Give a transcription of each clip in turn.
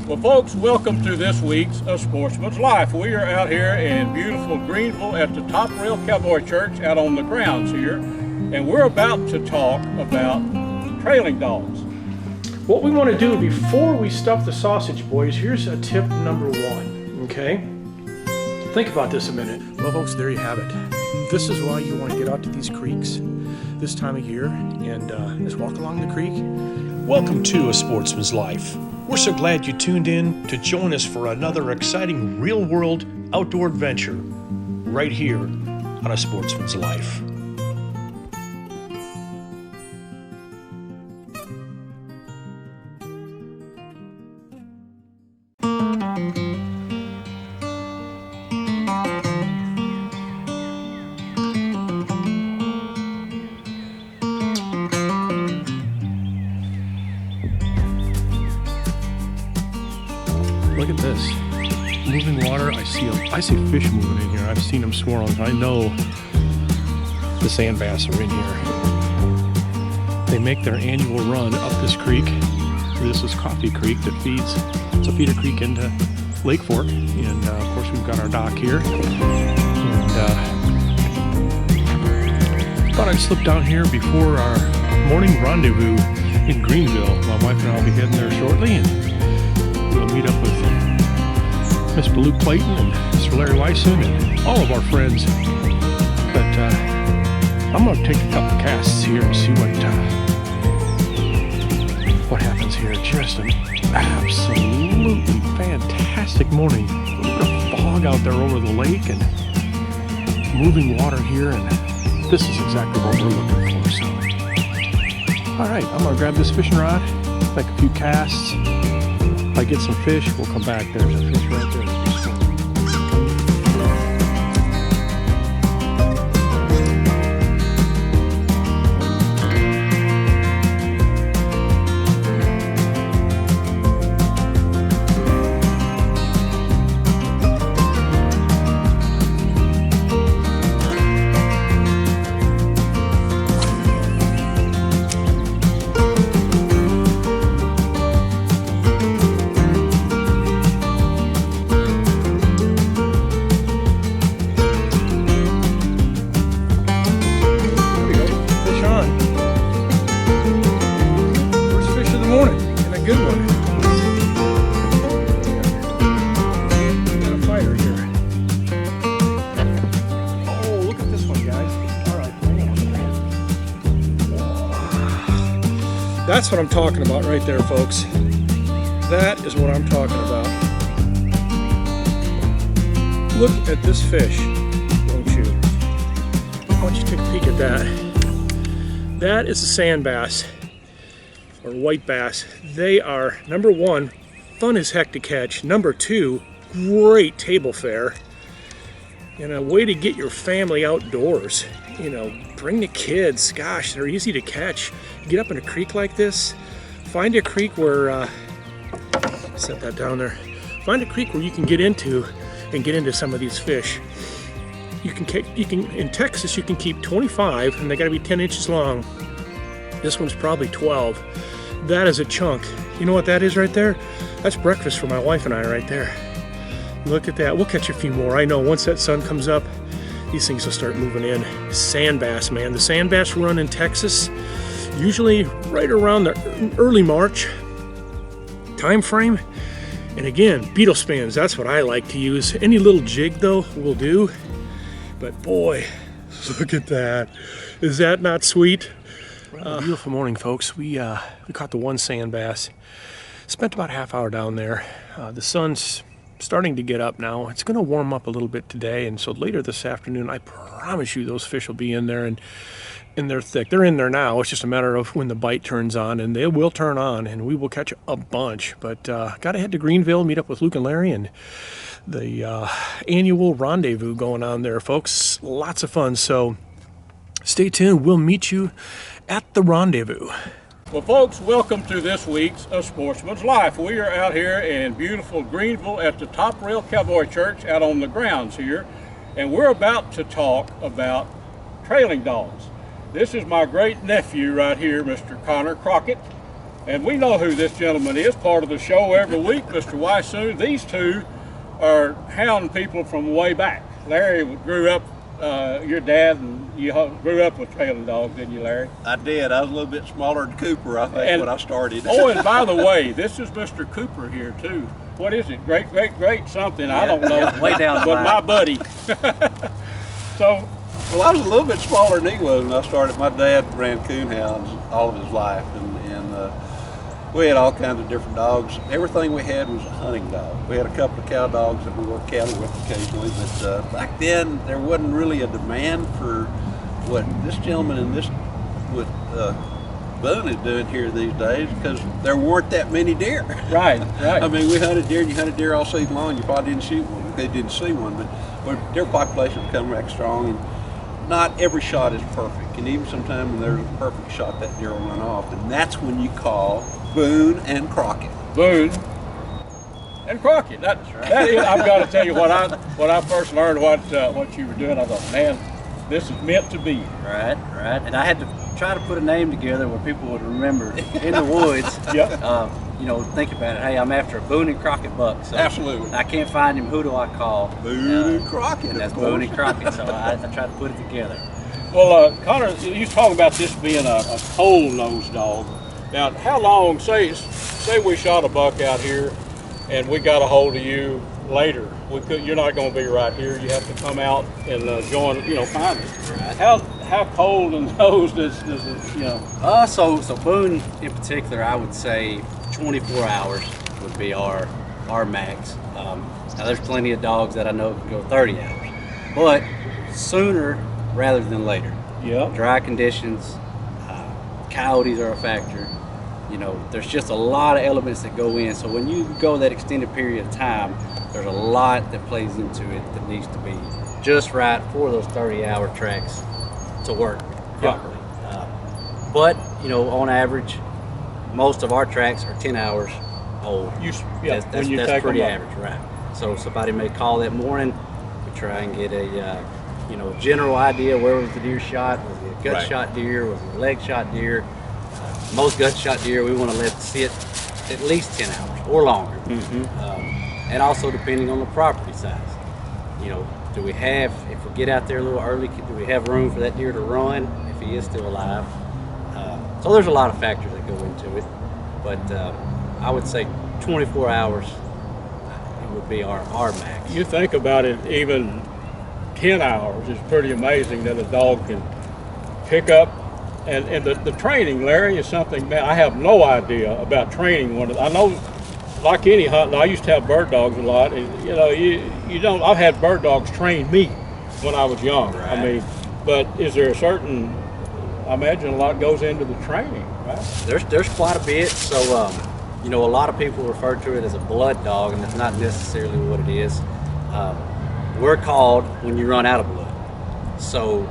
Well, folks, welcome to this week's of Sportsman's Life. We are out here in beautiful Greenville at the Top Rail Cowboy Church out on the grounds here, and we're about to talk about trailing dogs. What we want to do before we stuff the sausage, boys, here's a tip number one, okay? Think about this a minute. Well, folks, there you have it. This is why you want to get out to these creeks this time of year and just walk along the creek. Welcome to A Sportsman's Life. We're so glad you tuned in to join us for another exciting real-world outdoor adventure right here on A Sportsman's Life. Look at this. Moving water. I see fish moving in here. I've seen them swirling. I know the sand bass are in here. They make their annual run up this creek. This is Coffee Creek that feeds. It's a feeder creek into Lake Fork. And of course we've got our dock here. And thought I'd slip down here before our morning rendezvous in Greenville. My wife and I will be heading there shortly. And we'll meet up with Mr. Luke Clayton and Mr. Larry Weissman and all of our friends. But I'm going to take a couple casts here and see what happens here. Just an absolutely fantastic morning. A little bit of fog out there over the lake and moving water here, and this is exactly what we're looking for. So, all right, I'm going to grab this fishing rod, make a few casts. If I get some fish, we'll come back. There's a fish right there. Good one. Got a fighter here. Oh, look at this one, guys. All right. That's what I'm talking about right there, folks. That is what I'm talking about. Look at this fish, won't you? Why don't you take a peek at that? That is a sand bass. Or white bass. They are, number one, fun as heck to catch. Number two, great table fare. And a way to get your family outdoors. You know, bring the kids. Gosh, they're easy to catch. You get up in a creek like this, find a creek where, set that down there. Find a creek where you can get into some of these fish. You can in Texas you can keep 25 and they got to be 10 inches long. This one's probably 12. That is a chunk. You know what that is right there? That's breakfast for my wife and I right there. Look at that. We'll catch a few more. I know once that sun comes up, these things will start moving in. Sand bass, man. The sand bass run in Texas, usually right around the early March time frame. And again, beetle spins, that's what I like to use. Any little jig though will do. But boy, look at that. Is that not sweet? Beautiful morning, folks. We caught the one sand bass. Spent about a half hour down there. The sun's starting to get up now. It's going to warm up a little bit today, and so later this afternoon, I promise you those fish will be in there, and they're thick. They're in there now. It's just a matter of when the bite turns on, and they will turn on, and we will catch a bunch. But got to head to Greenville, meet up with Luke and Larry, and the annual rendezvous going on there, folks. Lots of fun. So stay tuned. We'll meet you at the rendezvous. Well, folks, welcome to this week's of Sportsman's Life. We are out here in beautiful Greenville at the Top Rail Cowboy Church out on the grounds here, and we're about to talk about trailing dogs. This is my great nephew right here, Mr. Connor Crockett, And we know who this gentleman is, part of the show every week, Mr. Waisu. These two are hound people from way back. Larry grew up, your dad, and you grew up with trailing dogs, didn't you, Larry? I did. I was a little bit smaller than Cooper, I think, when I started. Oh, and by the way, this is Mr. Cooper here, too. What is it? Great something. I don't know. Way down the but line. my buddy. So, Well, I was a little bit smaller than he was when I started. My dad ran coon hounds all of his life, and we had all kinds of different dogs. Everything we had was a hunting dog. We had a couple of cow dogs that we worked cattle with occasionally, but back then there wasn't really a demand for what this gentleman and what Boone is doing here these days, because there weren't that many deer. right. I mean, we hunted deer, and you hunted deer all season long. You probably didn't shoot one. They didn't see one, but deer populations come back strong, and not every shot is perfect. And even sometimes when there's a perfect shot, that deer will run off, and that's when you call Boone and Crockett. Boone and Crockett. That's right. That is, I've got to tell you, when I first learned what you were doing, I thought, man, this is meant to be. Right. And I had to try to put a name together where people would remember in the woods. Yep. Think about it. Hey, I'm after a Boone and Crockett buck. So Absolutely. I can't find him. Who do I call? Boone and Crockett. And that's of course. Boone and Crockett. So I tried to put it together. Well, Connor, you was talking about this being a cold-nosed dog. Now, how long, say we shot a buck out here and we got a hold of you later. You're not going to be right here. You have to come out and join, find us. Right. How cold and nosed is it, So Boone in particular, I would say 24 hours would be our max. Now there's plenty of dogs that I know can go 30 hours, but sooner rather than later. Yeah. Dry conditions, coyotes are a factor. There's just a lot of elements that go in. So when you go that extended period of time, there's a lot that plays into it that needs to be just right for those 30-hour tracks to work properly. But on average, most of our tracks are 10 hours old. That's pretty average, right? So somebody may call that morning. We try and get a general idea. Where was the deer shot? Was it a gut shot deer? Was it a leg shot deer? Most gut shot deer we want to let sit at least 10 hours or longer. And also depending on the property size. Do we have, if we get out there a little early, do we have room for that deer to run if he is still alive? So there's a lot of factors that go into it, but I would say 24 hours it would be our max. you think about it, even 10 hours is pretty amazing that a dog can pick up. And the training, Larry, is something, man, I have no idea about training one. I know, like any hunt, I used to have bird dogs a lot. And, you don't, I've had bird dogs train me when I was young. Right. I mean, but is there a certain, I imagine a lot goes into the training, right? There's quite a bit. So, a lot of people refer to it as a blood dog, and that's not necessarily what it is. We're called when you run out of blood. So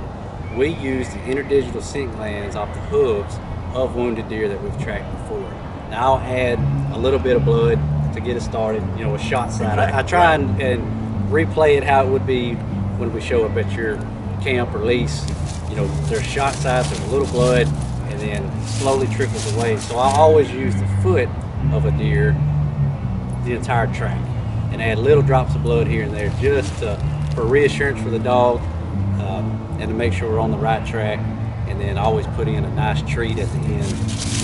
we use the interdigital scent glands off the hooves of wounded deer that we've tracked before. Now I'll add a little bit of blood to get it started, a shot side. I try and replay it how it would be when we show up at your camp or lease. There's shot sides, there's a little blood, and then slowly trickles away. So I always use the foot of a deer the entire track and add little drops of blood here and there just for reassurance for the dog. And to make sure we're on the right track, and then always put in a nice treat at the end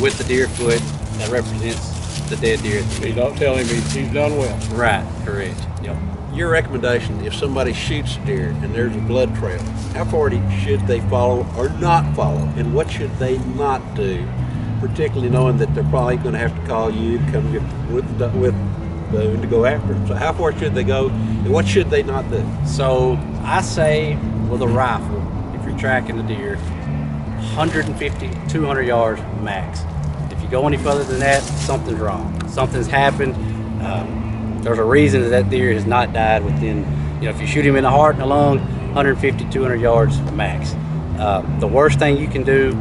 with the deer foot that represents the dead deer at the You end. don't tell him he's done well. Right, correct. Yep. Your recommendation, if somebody shoots a deer and there's a blood trail, how far should they follow or not follow, and what should they not do, particularly knowing that they're probably going to have to call you to come with Boone to go after them? So how far should they go, and what should they not do? So I say with a rifle, if you're tracking the deer, 150, 200 yards max. If you go any further than that, something's wrong. Something's happened. There's a reason that deer has not died within, if you shoot him in the heart and the lung, 150, 200 yards max. The worst thing you can do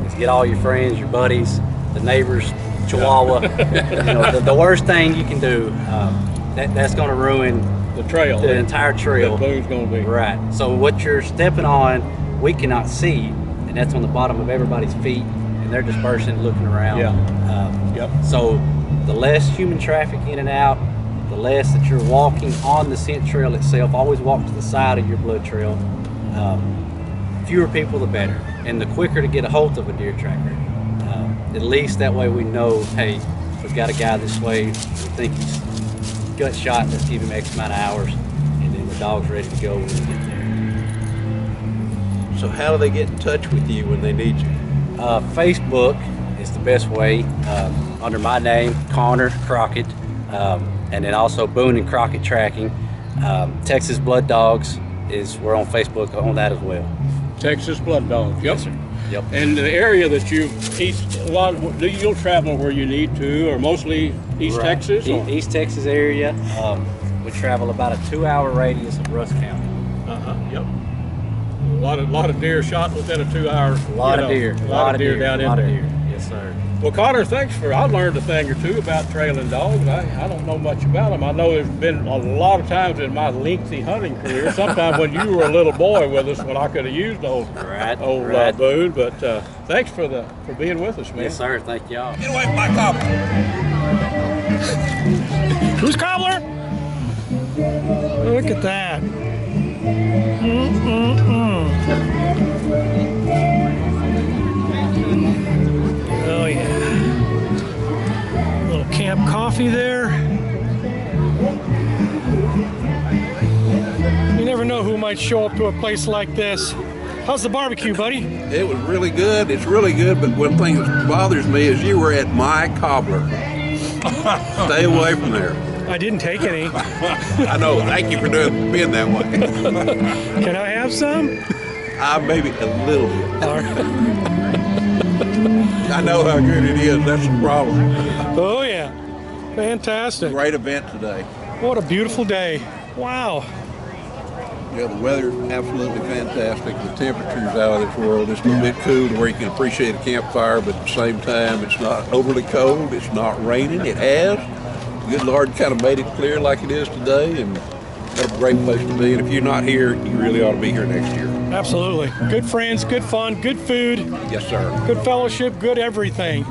is get all your friends, your buddies, the neighbors, Chihuahua. The worst thing you can do, that's going to ruin The trail. the entire trail. That Boone's going to be. Right. So what you're stepping on, we cannot see, and that's on the bottom of everybody's feet, and they're dispersing, looking around. Yeah. Yep. So the less human traffic in and out, the less that you're walking on the scent trail itself. Always walk to the side of your blood trail. Fewer people, the better, and the quicker to get a hold of a deer tracker. At least that way we know, hey, we've got a guy this way, we think he's gut shot, let's give him X amount of hours, and then the dog's ready to go when we get there. So how do they get in touch with you when they need you? Facebook is the best way, under my name, Connor Crockett, and then also Boone and Crockett Tracking. Texas Blood Dogs we're on Facebook on that as well. Texas Blood Dogs. Yep. Yes, sir. Yep. And the area that you'll travel where you need to, or mostly East Right. Texas? Or? East Texas area. We travel about a 2-hour radius of Rusk County. Yep. A lot of deer shot within a 2-hour. A lot of deer. A lot of deer down in there. Yes, sir. Well, Connor, I learned a thing or two about trailing dogs. I don't know much about them. I know there's been a lot of times in my lengthy hunting career, sometimes when you were a little boy with us, when I could have used old Boone. But thanks for being with us, man. Yes, sir. Thank y'all. Get away from my cobbler. Who's cobbler? Look at that. Oh yeah. Little camp coffee there. You never know who might show up to a place like this. How's the barbecue, buddy? It was really good. It's really good, but one thing that bothers me is you were at my cobbler. Stay away from there. I didn't take any. I know. Thank you for being that way. Can I have some? Maybe a little bit. All right. I know how good it is. That's the problem. Oh yeah. Fantastic. Great event today. What a beautiful day. Wow. Yeah, the weather's absolutely fantastic. The temperature's out of this world. It's a bit cool to where you can appreciate a campfire, but at the same time, it's not overly cold. It's not raining. It has. The good Lord kind of made it clear like it is today, and that's a great place to be. And if you're not here, you really ought to be here next year. Absolutely. Good friends, good fun, good food, Yes, sir. good fellowship, good everything.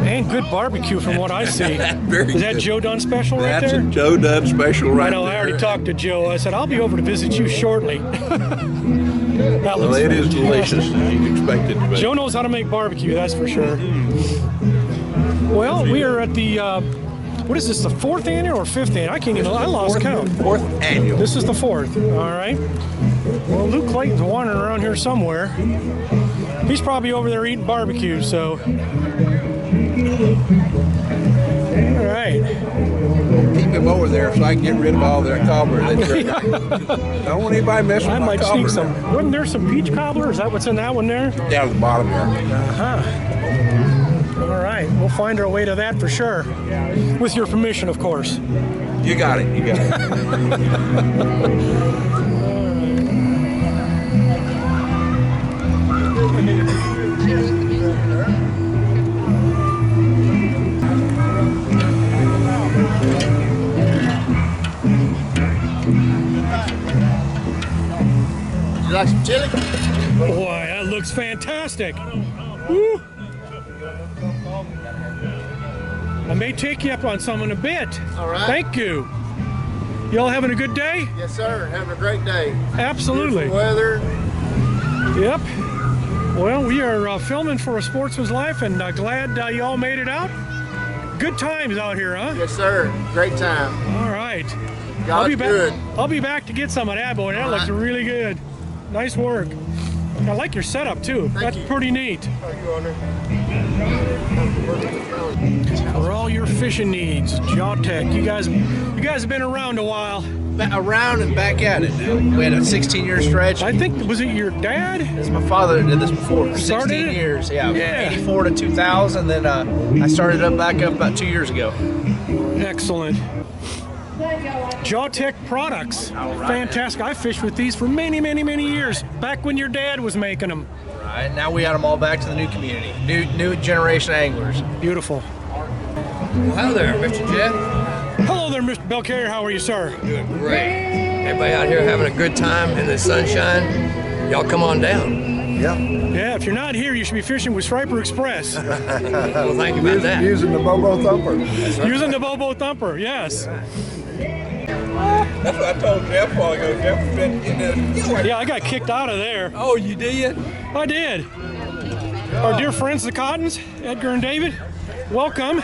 And good barbecue from what I see. Very Is that good. Joe Dunn special right That's there? a Joe Dunn special right I know, there. I already talked to Joe. I said, I'll be over to visit you shortly. That Well, looks it is fantastic. delicious, as you'd expect it to be. Joe knows how to make barbecue, that's for sure. Well, we are at the, what is this, the 4th annual or 5th annual? I can't even, I lost count. Fourth annual. This is the 4th, all right. Well, Luke Clayton's wandering around here somewhere. He's probably over there eating barbecue, so. All right. Keep him over there so I can get rid of all their cobbler. That's right. Don't want anybody messing I with my might cobbler. sneak some. Wasn't there some peach cobbler? Is that what's in that one there? Down at the bottom there. All right, we'll find our way to that for sure. With your permission, of course. You got it. You got it. You like some chili? Boy, that looks fantastic. Woo. I may take you up on some in a bit. All right. Thank you. Y'all having a good day? Yes, sir. Having a great day. Absolutely. Beautiful weather. Yep. Well, we are filming for A Sportsman's Life, and glad y'all made it out. Good times out here, huh? Yes, sir. Great time. All right. God's good. I'll be back to get some of that, boy. That All looks right. really good. Nice work. I like your setup too. That's you. pretty neat. Thank you, Owner. For all your fishing needs, Jawtech. You guys have been around a while. Around and back at it now. We had a 16-year stretch. I think, was it your dad? It's my father that did this before for Started 16 it? years. Yeah, Yeah. 84 to 2000. Then I started back up about 2 years ago. Excellent. Jawtech products. Fantastic. I fished with these for many, many, many years. Back when your dad was making them. Right now we got them all back to the new community, new generation anglers. Beautiful. Hello there, Mr. Jeff. Hello there, Mr. Belcarrier. How are you, sir? Doing great. Everybody out here having a good time in the sunshine. Y'all come on down. Yeah, Yeah, if you're not here, you should be fishing with Striper Express. Well, thank you about that. Using the Bobo Thumper. Using the Bobo Thumper, yes. That's what I told Jeff a while ago. Jeff was getting Yeah, I got kicked out of there. Oh, you did? I did. Our dear friends, the Cottons, Edgar and David, welcome.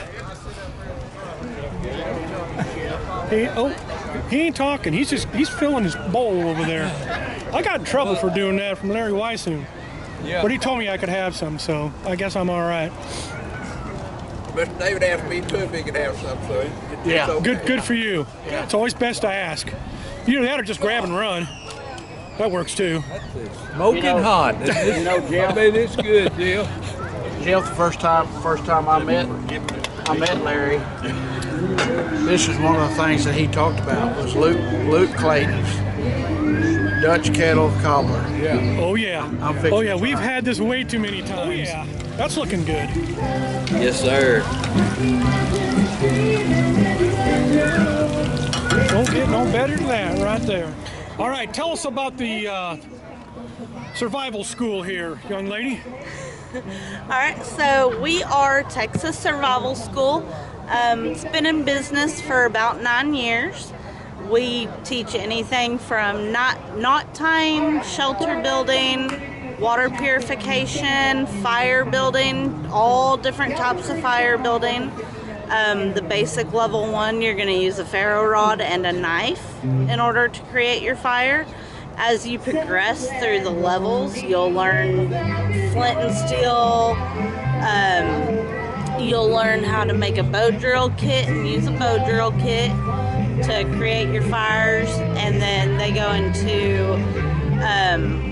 He ain't talking. He's filling his bowl over there. I got in trouble for doing that from Larry Weissoon. Yeah. But he told me I could have some, so I guess I'm all right. Mr. David asked me too if he could have some, so Yeah. okay. Good for you. It's always best to ask. Either that or just grab and run. That works too. Smoking hot. You know, Jeff, I mean, it's good, Jill. Jeff, the first time I met Larry, this is one of the things that he talked about was Luke Clayton's Dutch kettle cobbler. Yeah. Oh yeah. I'm fixing Oh yeah, to we've try. had this way too many times. Oh yeah. That's looking good. yes, sir. Don't get no better than that right there. All right, tell us about the survival school here, young lady. All right, so we are Texas Survival School. It's been in business for about 9 years. We teach anything from knot time, shelter building, water purification, fire building, all different types of fire building. The basic level 1, you're going to use a ferro rod and a knife in order to create your fire. As you progress through the levels, you'll learn flint and steel. You'll learn how to make a bow drill kit and use a bow drill kit to create your fires. And then they go into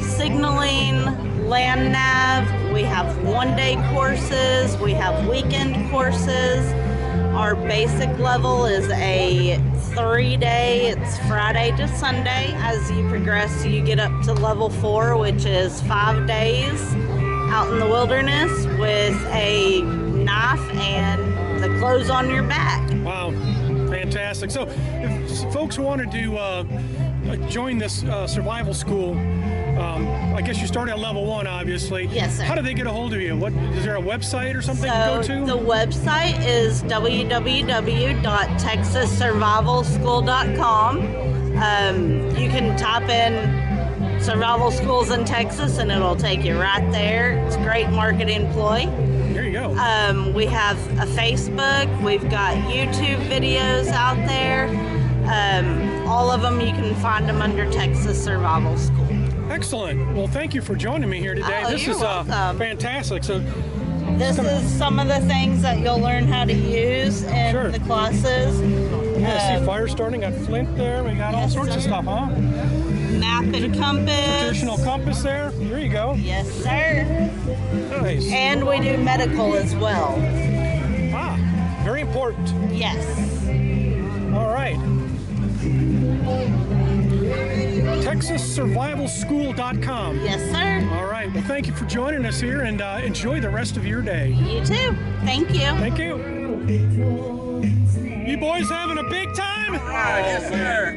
signaling, land nav. We have one-day courses. We have weekend courses. Our basic level is a 3-day, it's Friday to Sunday. As you progress, you get up to level 4, which is 5 days out in the wilderness with a knife and the clothes on your back. Wow, fantastic. So if folks wanted to join this survival school, I guess you started at level 1, obviously. Yes, sir. How do they get a hold of you? What is there a website or something to go to? The website is www.texassurvivalschool.com. You can type in survival schools in Texas and it'll take you right there. It's a great marketing ploy. There you go. We have a Facebook. We've got YouTube videos out there. All of them, you can find them under Texas Survival School. Excellent. Well, thank you for joining me here today. Oh, This you're is welcome. fantastic. So This is some of the things that you'll learn how to use in Sure. the classes. yeah, see fire starting, got flint there. We got all Yes, sorts of sir. stuff, huh? Map and compass. Traditional compass there. There you go. Yes, sir. Nice. And we do medical as well. Ah, very important. Yes. All right. TexasSurvivalSchool.com. Yes, sir. All right. Well, thank you for joining us here, and enjoy the rest of your day. You too. Thank you. Thank you. You boys having a big time? Yes, sir.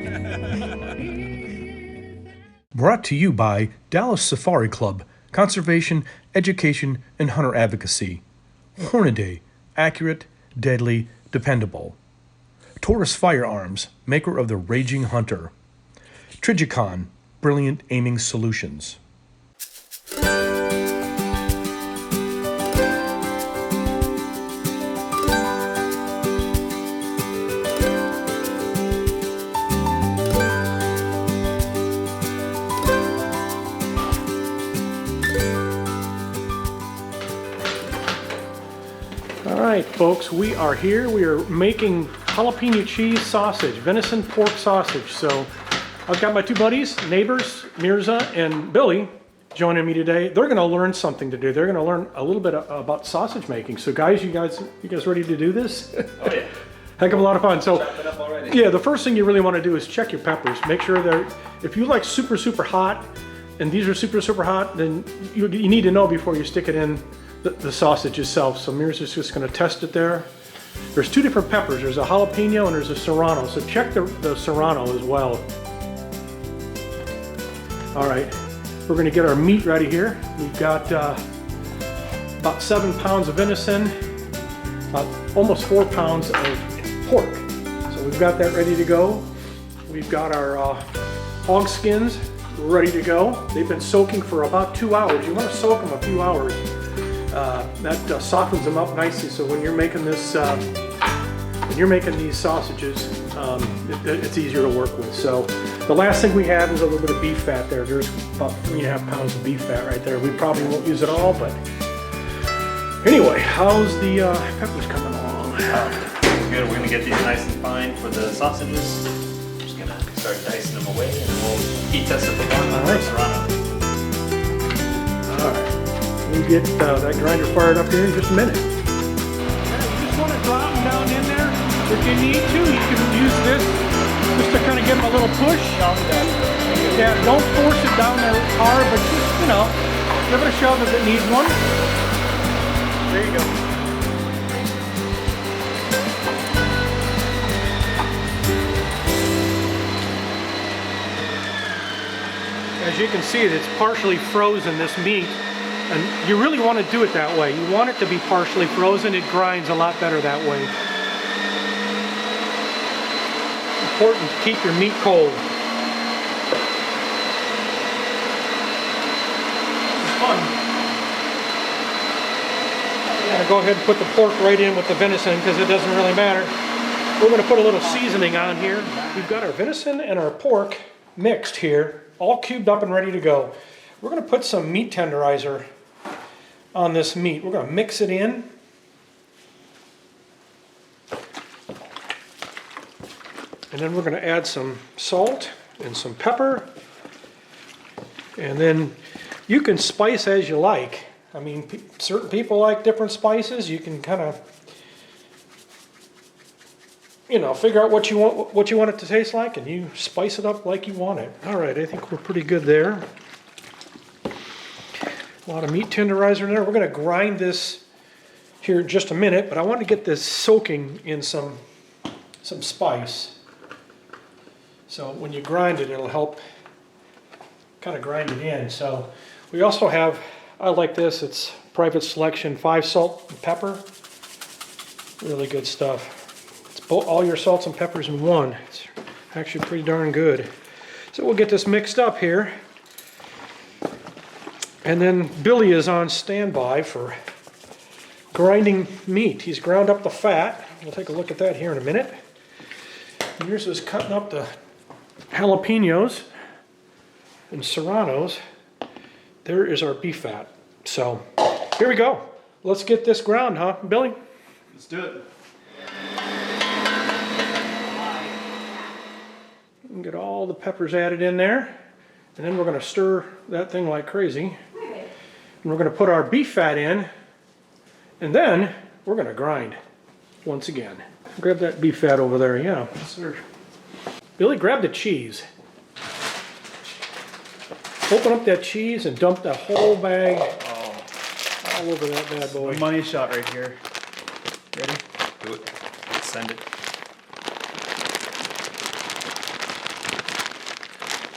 Brought to you by Dallas Safari Club, Conservation, Education, and Hunter Advocacy. Hornady, accurate, deadly, dependable. Taurus Firearms, maker of the Raging Hunter. Trigicon, brilliant aiming solutions. All right, folks, we are here. We are making jalapeno cheese sausage, venison pork sausage. So I've got my two buddies, neighbors, Mirza and Billy, joining me today. They're going to learn something to do. They're going to learn a little bit about sausage making. So guys, you guys ready to do this? Oh yeah. Heck of a lot of fun. So Chop it up already. yeah, the first thing you really want to do is check your peppers. Make sure they're, if you like super, super hot, and these are super, super hot, then you need to know before you stick it in the sausage itself. So Mirza's just going to test it there. There's two different peppers. There's a jalapeno and there's a serrano. So check the serrano as well. All right, we're going to get our meat ready here. We've got about 7 pounds of venison, about almost 4 pounds of pork. So we've got that ready to go. We've got our hog skins ready to go. They've been soaking for about 2 hours. You want to soak them a few hours. That softens them up nicely. So when you're making this, when you're making these sausages, it's easier to work with. So the last thing we have is a little bit of beef fat there. There's about 3.5 pounds of beef fat right there. We probably won't use it all, but anyway, how's the peppers coming along? Good. We're gonna get these nice and fine for the sausages. Just gonna start dicing them away, and we'll heat test it for one. All right. Serrano. All right. We'll get that grinder fired up here in just a minute. You just want to drop them down in there. If you need to, you can use this just to kind of give them a little push. Yeah, don't force it down there hard, but just, you know, give it a shove if it needs one. There you go. As you can see, it's partially frozen, this meat. And you really want to do it that way. You want it to be partially frozen. It grinds a lot better that way. Important to keep your meat cold. It's fun. I'm going to go ahead and put the pork right in with the venison because it doesn't really matter. We're going to put a little seasoning on here. We've got our venison and our pork mixed here, all cubed up and ready to go. We're going to put some meat tenderizer on this meat. We're going to mix it in. And then we're going to add some salt and some pepper. And then you can spice as you like. I mean, certain people like different spices. You can kind of, you know, figure out what you want it to taste like, and you spice it up like you want it. All right, I think we're pretty good there. A lot of meat tenderizer in there. We're going to grind this here in just a minute, but I want to get this soaking in some spice. So when you grind it, it'll help kind of grind it in. So we also have, I like this, it's Private Selection 5 salt and pepper. Really good stuff. It's all your salts and peppers in one. It's actually pretty darn good. So we'll get this mixed up here. And then Billy is on standby for grinding meat. He's ground up the fat. We'll take a look at that here in a minute. And here's us cutting up the jalapenos and serranos. There is our beef fat. So here we go. Let's get this ground, huh, Billy? Let's do it. And get all the peppers added in there. And then we're going to stir that thing like crazy. And we're going to put our beef fat in. And then we're going to grind once again. Grab that beef fat over there. Yeah, sir. Billy, grab the cheese. Open up that cheese and dump that whole bag all over that bad boy. Money shot right here. Ready? Do it. Send it.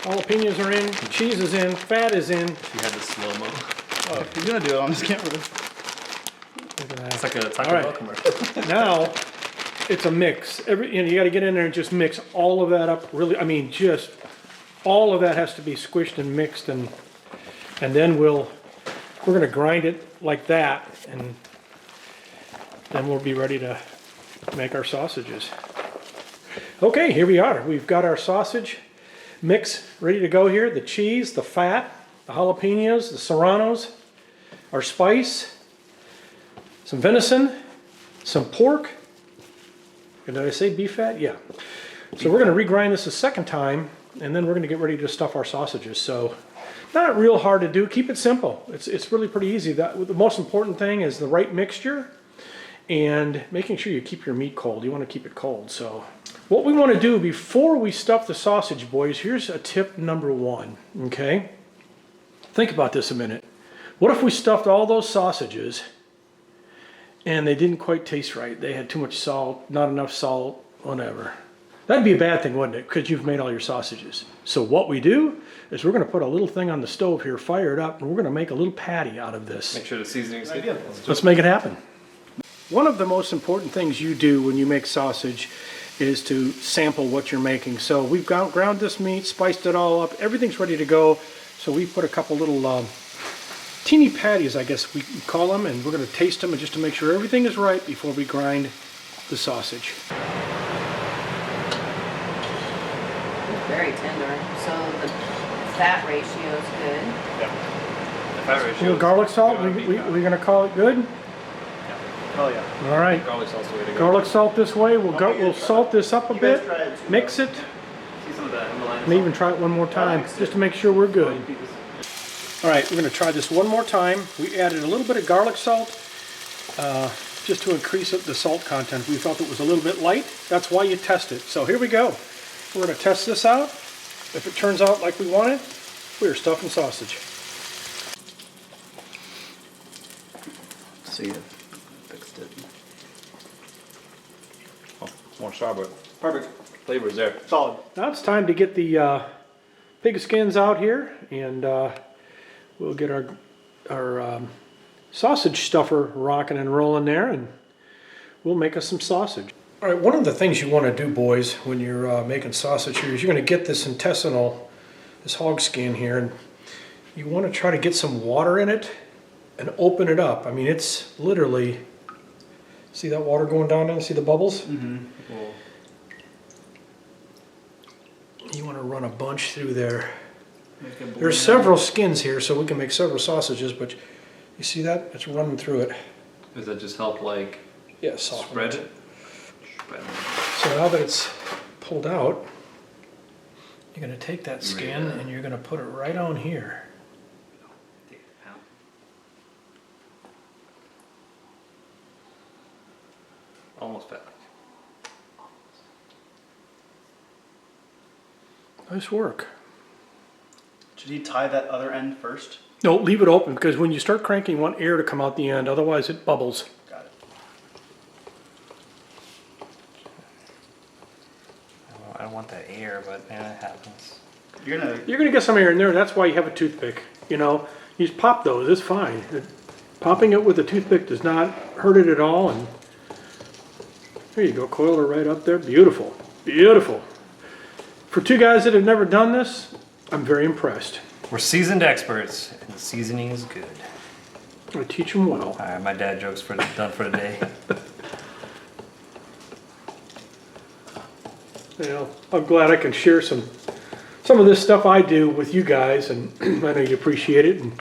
Jalapenos are in, cheese is in, fat is in. You had the slow-mo. Oh, if you're gonna do it on this camera. Look at that. It's like a Taco Bell commercial. Now, it's a mix. You got to get in there and just mix all of that up. Really, I mean, just all of that has to be squished and mixed, and then we're going to grind it like that, and then we'll be ready to make our sausages. Okay, here we are. We've got our sausage mix ready to go here. The cheese, the fat, the jalapenos, the serranos, our spice, some venison, some pork. And did I say beef fat? Yeah. So we're going to regrind this a second time, and then we're going to get ready to stuff our sausages. So not real hard to do. Keep it simple. It's really pretty easy. The most important thing is the right mixture and making sure you keep your meat cold. You want to keep it cold. So what we want to do before we stuff the sausage, boys, here's a tip number one, okay? Think about this a minute. What if we stuffed all those sausages and they didn't quite taste right? They had too much salt, not enough salt, whatever. That'd be a bad thing, wouldn't it? Because you've made all your sausages. So what we do is we're gonna put a little thing on the stove here, fire it up, and we're gonna make a little patty out of this. Make sure the seasoning's good. Let's make it happen. One of the most important things you do when you make sausage is to sample what you're making. So we've ground this meat, spiced it all up, everything's ready to go. So we put a couple little teeny patties, I guess we call them, and we're gonna taste them and just to make sure everything is right before we grind the sausage. Very tender, so the fat ratio is good. Yeah. The fat A ratio. little garlic salt, we're gonna call it good? Oh yeah. All right, Garlic salt's the way to go. garlic salt this way, we'll salt this up a bit, mix it, See some of that in the line. may even try it one more time, just to make sure we're good. All right, we're gonna try this one more time. We added a little bit of garlic salt, just to increase the salt content. We felt it was a little bit light, that's why you test it. So here we go. We're gonna test this out. If it turns out like we want it, we're stuffing sausage. See it. Fixed it. Oh, more sour. Perfect. Flavor is there. Solid. Now it's time to get the pig skins out here, and we'll get our sausage stuffer rocking and rolling there, and we'll make us some sausage. All right, one of the things you want to do, boys, when you're making sausage here is you're going to get this this hog skin here, and you want to try to get some water in it and open it up. I mean, it's literally, see that water going down there? See the bubbles? Mm-hmm. Cool. You want to run a bunch through there. There's several skins here, so we can make several sausages, but you see that? It's running through it. Does that just help like spread it? So now that it's pulled out, you're going to take that skin and you're going to put it right on here. Almost fat. Nice work. Should he tie that other end first? No, leave it open, because when you start cranking, you want air to come out the end, otherwise it bubbles. Got it. I don't want that air, but man, it happens. You're gonna. You're going to get some air in there, that's why you have a toothpick. You know, you just pop those, it's fine. Popping it with a toothpick does not hurt it at all, and there you go, coil it right up there. Beautiful, beautiful. For two guys that have never done this, I'm very impressed. We're seasoned experts, and the seasoning is good. I teach them well. All right, my dad jokes done for the day. You know, I'm glad I can share some of this stuff I do with you guys, and I know you appreciate it, and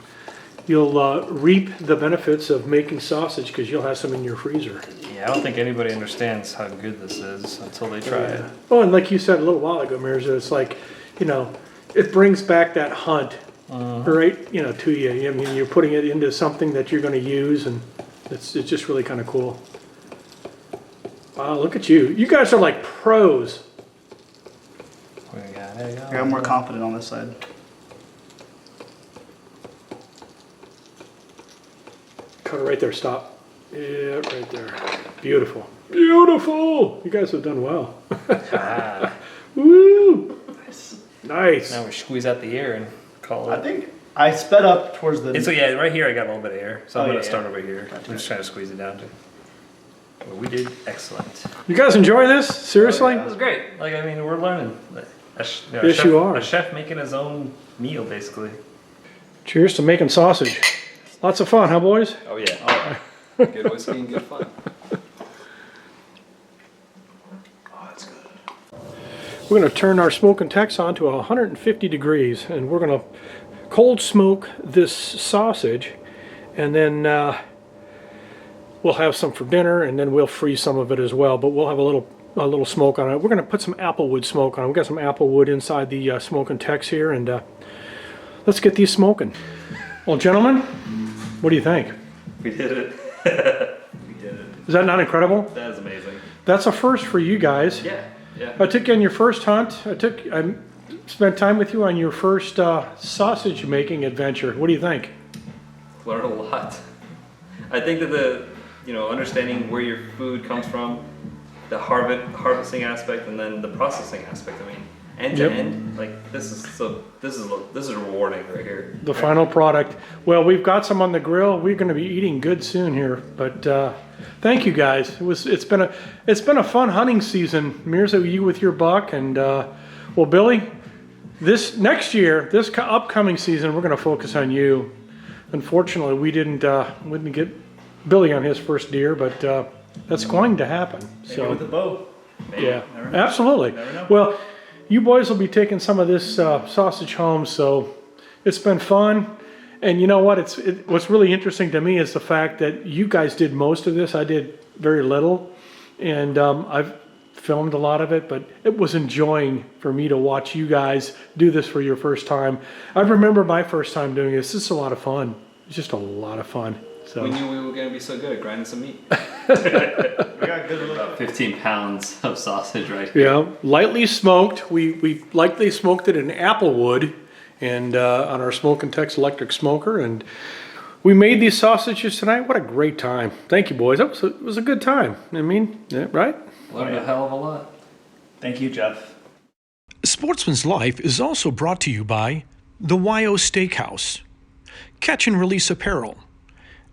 you'll reap the benefits of making sausage because you'll have some in your freezer. Yeah, I don't think anybody understands how good this is until they try it. Oh, and like you said a little while ago, Mirza, it's like, you know, it brings back that hunt, right? You know, to you. I mean, you're putting it into something that you're going to use, and it's just really kind of cool. Wow, look at you! You guys are like pros. I'm more confident on this side. Cut it right there. Stop. Yeah, right there. Beautiful. Beautiful. You guys have done well. Woo! Nice. Now we squeeze out the air and call it. I think I sped up towards the. So yeah, right here I got a little bit of air, so I'm Oh, gonna yeah, start yeah. over here. Gotcha. I'm just trying to squeeze it down. But we did excellent. You guys enjoy this? Seriously? It was great. Like, I mean, we're learning. Like, Yes, you are. A chef making his own meal, basically. Cheers to making sausage. Lots of fun, huh, boys? Oh yeah. Oh, good whiskey and good fun. Oh, that's good. We're going to turn our smoke and tex on to 150 degrees, and we're going to cold smoke this sausage, and then we'll have some for dinner, and then we'll freeze some of it as well, but we'll have a little smoke on it. We're going to put some applewood smoke on it. We've got some applewood inside the smoke and tex here, and let's get these smoking. Well, gentlemen, what do you think? We did it. We did it. Is that not incredible? That is amazing. That's a first for you guys. Yeah. Yeah. I took you on your first hunt. I spent time with you on your first sausage making adventure. What do you think? Learned a lot. I think that understanding where your food comes from the harvesting aspect and then the processing aspect. I mean, end to end, like this is rewarding right here. The final product. Well, we've got some on the grill. We're going to be eating good soon here. But thank you guys. It's been a fun hunting season. Mirza, you with your buck, and well, Billy, this next year, this upcoming season, we're going to focus on you. Unfortunately, we didn't get Billy on his first deer, but that's going to happen. Maybe with the bow. Maybe. Yeah, Never know. absolutely. Never know. Well, you boys will be taking some of this sausage home, so it's been fun. And you know what? What's really interesting to me is the fact that you guys did most of this. I did very little, and I've filmed a lot of it, but it was enjoying for me to watch you guys do this for your first time. I remember my first time doing this. This is a lot of fun. It's just a lot of fun. So We knew we were going to be so good at grinding some meat. We got good look. About 15 pounds of sausage right here. yeah, lightly smoked. We lightly smoked it in applewood, and on our Smoke and Tex electric smoker, and we made these sausages tonight. What a great time! Thank you, boys. It was a good time. I mean, yeah, right? Learned a hell of a lot. Thank you, Jeff. Sportsman's Life is also brought to you by the YO Steakhouse, Catch and Release Apparel,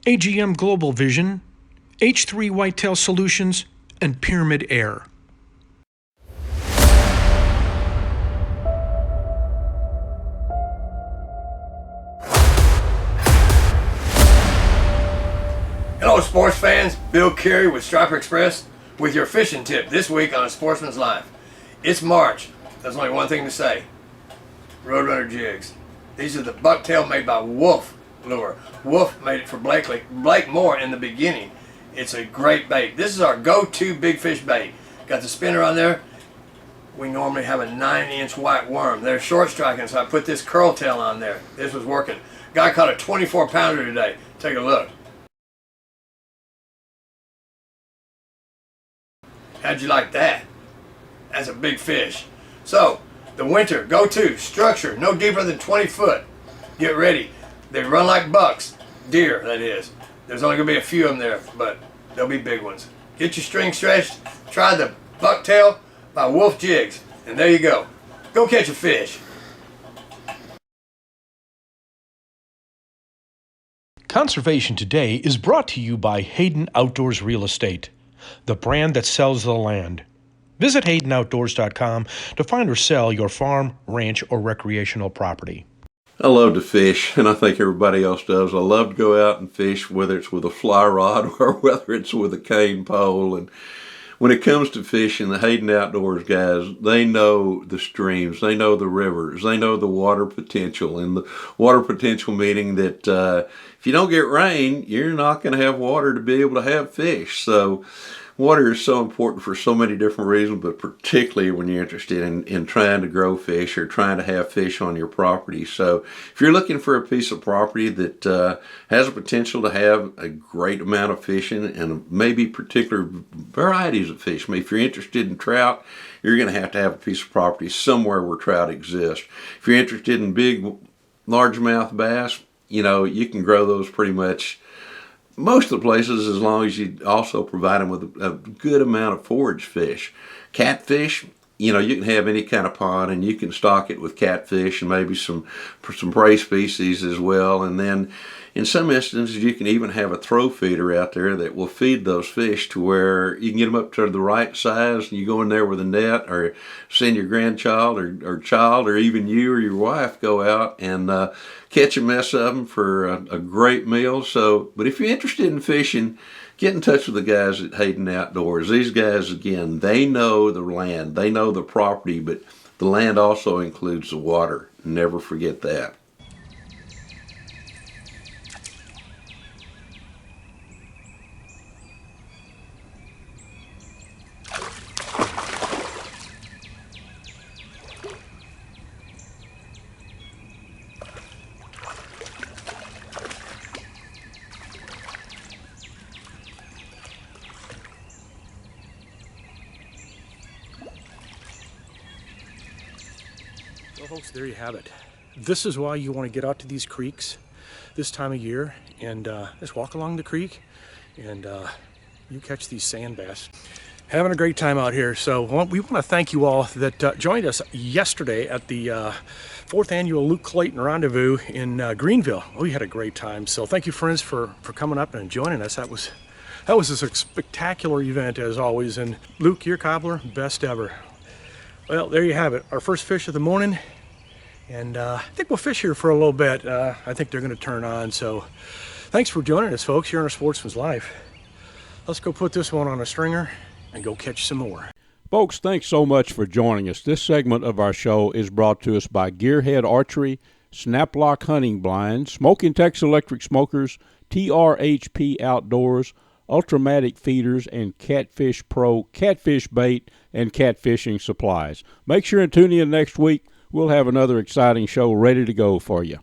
AGM Global Vision, H3 Whitetail Solutions, and Pyramid Air. Hello, sports fans. Bill Carey with Striper Express with your fishing tip this week on Sportsman's Life. It's March. There's only one thing to say. Roadrunner jigs. These are the bucktail made by Wolf lure. Wolf made it for Blake Moore in the beginning. It's a great bait. This is our go-to big fish bait. Got the spinner on there. We normally have a 9-inch white worm. They're short striking, so I put this curl tail on there. This was working. Guy caught a 24-pounder today. Take a look. How'd you like that? That's a big fish. So, the winter go-to structure, no deeper than 20 foot. Get ready. They run like bucks. Deer, that is. There's only going to be a few of them there, but they'll be big ones. Get your string stretched. Try the Bucktail by Wolf Jigs. And there you go. Go catch a fish. Conservation Today is brought to you by Hayden Outdoors Real Estate, the brand that sells the land. Visit HaydenOutdoors.com to find or sell your farm, ranch, or recreational property. I love to fish, and I think everybody else does. I love to go out and fish, whether it's with a fly rod or whether it's with a cane pole. And when it comes to fishing, the Hayden Outdoors guys, they know the streams, they know the rivers, they know the water potential. And the water potential meaning that if you don't get rain, you're not going to have water to be able to have fish. So water is so important for so many different reasons, but particularly when you're interested in trying to grow fish or trying to have fish on your property. So if you're looking for a piece of property that has a potential to have a great amount of fishing and maybe particular varieties of fish, I mean, if you're interested in trout, you're going to have a piece of property somewhere where trout exist. If you're interested in big largemouth bass, you know, you can grow those pretty much most of the places, as long as you also provide them with a good amount of forage fish. Catfish, you know, you can have any kind of pond and you can stock it with catfish and maybe some prey species as well. And then in some instances, you can even have a throw feeder out there that will feed those fish to where you can get them up to the right size, and you go in there with a net, or send your grandchild or child, or even you or your wife go out and catch a mess of them for a great meal. So, but if you're interested in fishing, get in touch with the guys at Hayden Outdoors. These guys, again, they know the land, they know the property, but the land also includes the water. Never forget that. Well, folks, there you have it. This is why you want to get out to these creeks this time of year and just walk along the creek and you catch these sand bass. Having a great time out here. So we want to thank you all that joined us yesterday at the 4th annual Luke Clayton Ron-De-Voux in Greenville. We had a great time. So thank you, friends, for coming up and joining us. That was a spectacular event as always. And Luke, your cobbler, best ever. Well, there you have it. Our first fish of the morning. And I think we'll fish here for a little bit. I think they're going to turn on. So thanks for joining us, folks, here on A Sportsman's Life. Let's go put this one on a stringer and go catch some more. Folks, thanks so much for joining us. This segment of our show is brought to us by Gearhead Archery, Snaplock Hunting Blinds, Smoking Texas Electric Smokers, TRHP Outdoors, Ultramatic Feeders, and Catfish Pro Catfish Bait and Catfishing Supplies. Make sure and tune in next week. We'll have another exciting show ready to go for you.